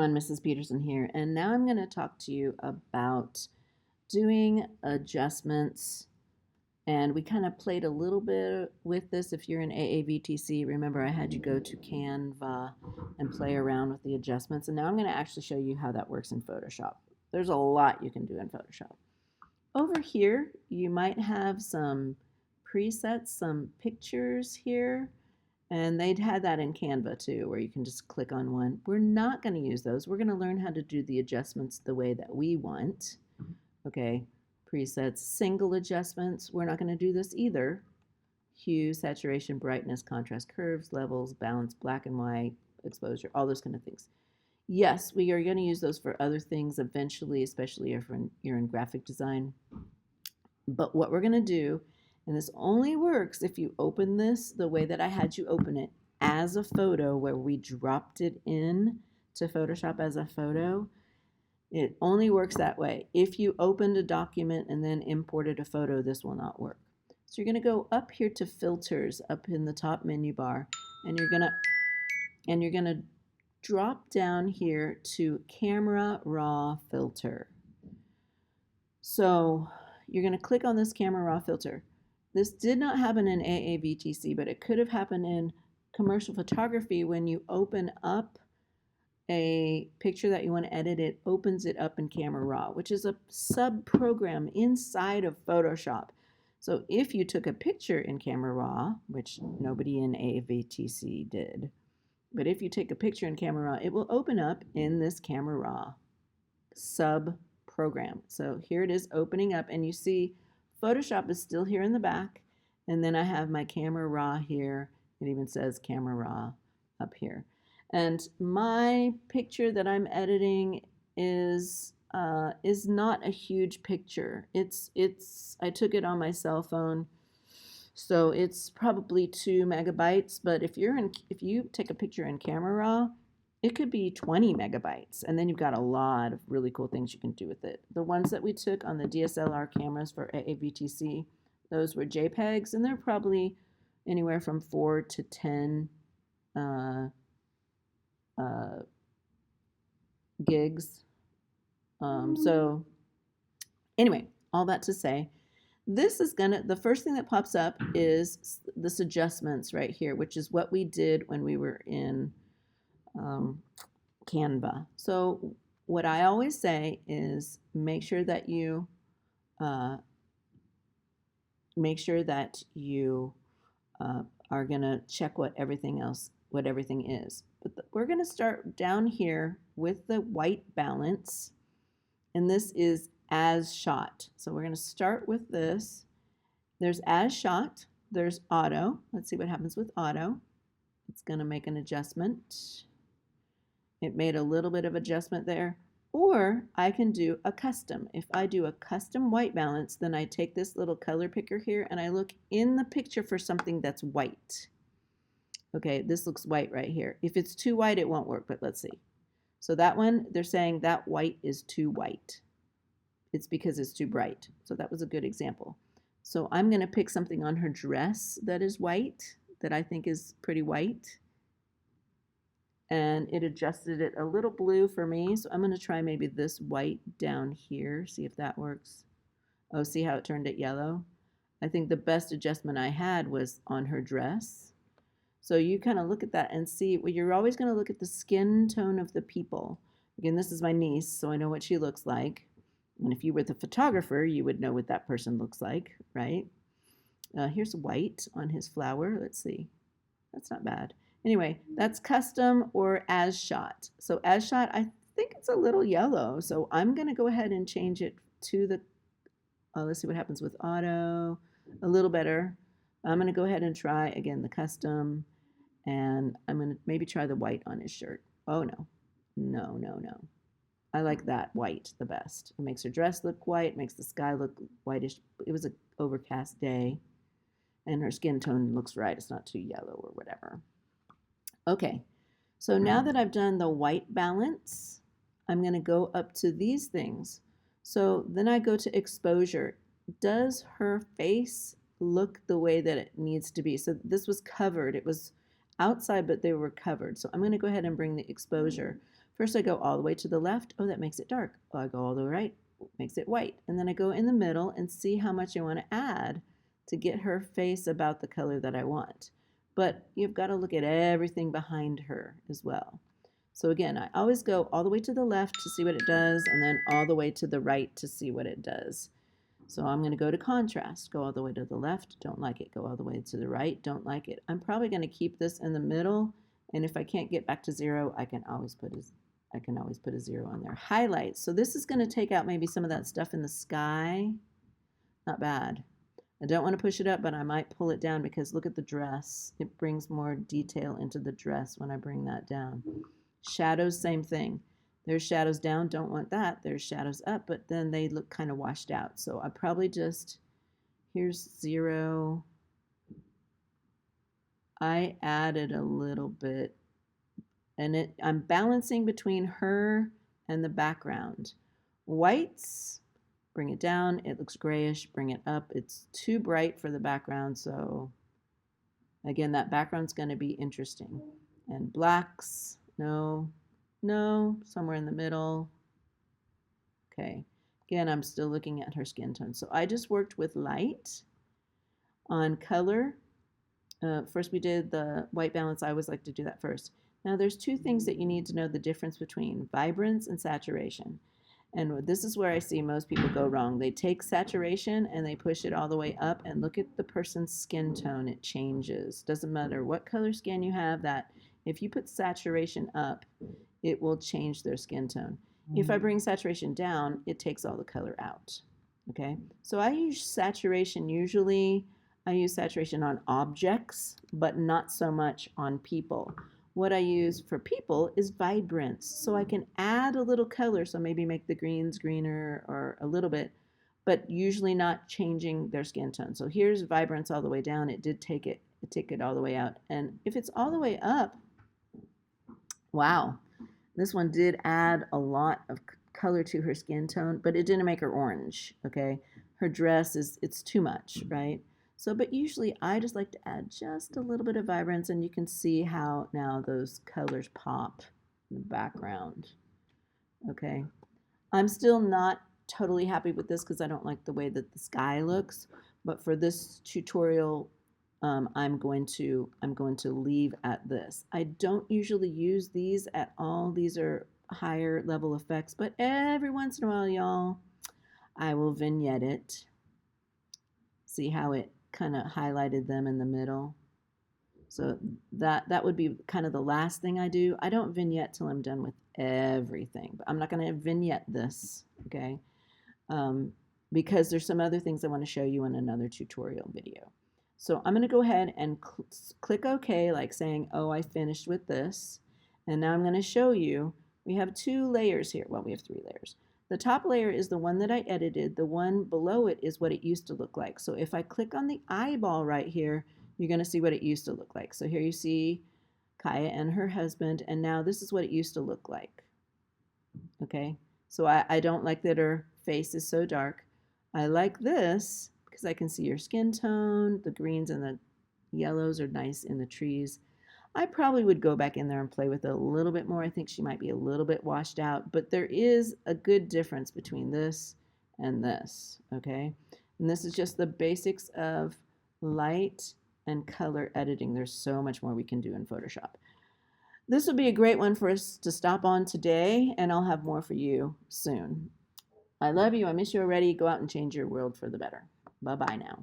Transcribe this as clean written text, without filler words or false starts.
everyone, Mrs. Peterson here, and now I'm going to talk to you about doing adjustments. And we kind of played a little bit with this. If you're in AAVTC, remember I had you go to Canva and play around with the adjustments. And now I'm going to actually show you how that works in Photoshop. There's a lot you can do in Photoshop. Over here, you might have some presets, some pictures here. And they'd had that in Canva too, where you can just click on one. We're not going to use those. We're going to learn how to do the adjustments the way that we want. Okay, presets, single adjustments. We're not going to do this either. Hue, saturation, brightness, contrast curves, levels, balance, black and white, exposure, all those kind of things. Yes, we are going to use those for other things eventually, especially if you're in graphic design. But what we're going to do, and this only works if you open this the way that I had you open it as a photo, where we dropped it in to Photoshop as a photo. It only works that way. If you opened a document and then imported a photo, this will not work. So you're going to go up here to filters up in the top menu bar, and you're going to drop down here to camera raw filter. So you're going to click on this camera raw filter. This did not happen in AAVTC, but it could have happened in commercial photography. When you open up a picture that you want to edit, it opens it up in Camera Raw, which is a sub-program inside of Photoshop. So if you took a picture in Camera Raw, which nobody in AAVTC did, but if you take a picture in Camera Raw, it will open up in this Camera Raw sub-program. So here it is opening up, and you see Photoshop is still here in the back, and then I have my Camera Raw here. It even says Camera Raw up here. And my picture that I'm editing is not a huge picture. I took it on my cell phone, so it's probably 2 megabytes. But if you take a picture in Camera Raw, it could be 20 megabytes, and then you've got a lot of really cool things you can do with it. The ones that we took on the DSLR cameras for AAVTC, those were JPEGs, and they're probably anywhere from 4 to 10 gigs. So anyway, all that to say, the first thing that pops up is this adjustments right here, which is what we did when we were in Canva. So what I always say is make sure that you are going to check what everything is. But we're going to start down here with the white balance, and this is as shot. So we're going to start with this. There's as shot, there's auto. Let's see what happens with auto. It's going to make an adjustment. It made a little bit of adjustment there. Or I can do a custom. If I do a custom white balance, then I take this little color picker here and I look in the picture for something that's white. Okay, this looks white right here. If it's too white, it won't work, but let's see. So that one, they're saying that white is too white. It's because it's too bright. So that was a good example. So I'm going to pick something on her dress that is white, that I think is pretty white. And it adjusted it a little blue for me. So I'm going to try maybe this white down here, see if that works. Oh, see how it turned it yellow? I think the best adjustment I had was on her dress. So you kind of look at that and see, well, you're always going to look at the skin tone of the people. Again, this is my niece, so I know what she looks like. And if you were the photographer, you would know what that person looks like, right? Here's white on his flower. Let's see. That's not bad. Anyway, that's custom or as shot. So as shot, I think it's a little yellow. So I'm going to go ahead and change it to the, let's see what happens with auto. A little better. I'm going to go ahead and try, again, the custom. And I'm going to maybe try the white on his shirt. Oh, no. No, no, no. I like that white the best. It makes her dress look white, makes the sky look whitish. It was an overcast day, and her skin tone looks right. It's not too yellow or whatever. Okay, so now that I've done the white balance, I'm going to go up to these things. So then I go to exposure. Does her face look the way that it needs to be? So this was covered. It was outside, but they were covered. So I'm going to go ahead and bring the exposure. First I go all the way to the left. Oh, that makes it dark. Oh, I go all the way right, makes it white. And then I go in the middle and see how much I want to add to get her face about the color that I want. But you've got to look at everything behind her as well. So again, I always go all the way to the left to see what it does, and then all the way to the right to see what it does. So I'm going to go to contrast, go all the way to the left, don't like it, go all the way to the right, don't like it. I'm probably going to keep this in the middle, and if I can't get back to 0, I can always put a 0 on there. Highlights. So this is going to take out maybe some of that stuff in the sky. Not bad. I don't want to push it up, but I might pull it down because look at the dress. It brings more detail into the dress when I bring that down. Shadows, same thing. There's shadows down, don't want that. There's shadows up, but then they look kind of washed out. So I probably just, here's 0. I added a little bit, and I'm balancing between her and the background. Whites, bring it down, it looks grayish, bring it up. It's too bright for the background, so again, that background's going to be interesting. And blacks, no, somewhere in the middle. Okay, again, I'm still looking at her skin tone. So I just worked with light. On color, first we did the white balance. I always like to do that first. Now there's two things that you need to know the difference between vibrance and saturation. And this is where I see most people go wrong. They take saturation and they push it all the way up, and look at the person's skin tone. It changes. Doesn't matter what color skin you have, that if you put saturation up, it will change their skin tone. If I bring saturation down, it takes all the color out. Okay, so I use saturation usually. I use saturation on objects, but not so much on people. What I use for people is vibrance. So I can add a little color, so maybe make the greens greener or a little bit, but usually not changing their skin tone. So here's vibrance all the way down. It did take it all the way out. And if it's all the way up, wow, this one did add a lot of color to her skin tone, but it didn't make her orange, okay? Her dress it's too much, right? So, but usually I just like to add just a little bit of vibrance, and you can see how now those colors pop in the background. Okay, I'm still not totally happy with this because I don't like the way that the sky looks, but for this tutorial, I'm going to leave at this. I don't usually use these at all. These are higher level effects, but every once in a while, y'all, I will vignette it. See how it kind of highlighted them in the middle. So that would be kind of the last thing I do. I don't vignette till I'm done with everything, but I'm not going to vignette this, okay? Because there's some other things I want to show you in another tutorial video. So I'm going to go ahead and click OK, like saying, oh, I finished with this. And now I'm going to show you, we have 2 layers here. Well, we have 3 layers. The top layer is the one that I edited. The one below it is what it used to look like. So if I click on the eyeball right here, you're going to see what it used to look like. So here you see Kaya and her husband, and now this is what it used to look like. Okay, so I don't like that her face is so dark. I like this because I can see your skin tone. The greens and the yellows are nice in the trees. I probably would go back in there and play with it a little bit more. I think she might be a little bit washed out, but there is a good difference between this and this, okay? And this is just the basics of light and color editing. There's so much more we can do in Photoshop. This will be a great one for us to stop on today, and I'll have more for you soon. I love you. I miss you already. Go out and change your world for the better. Bye-bye now.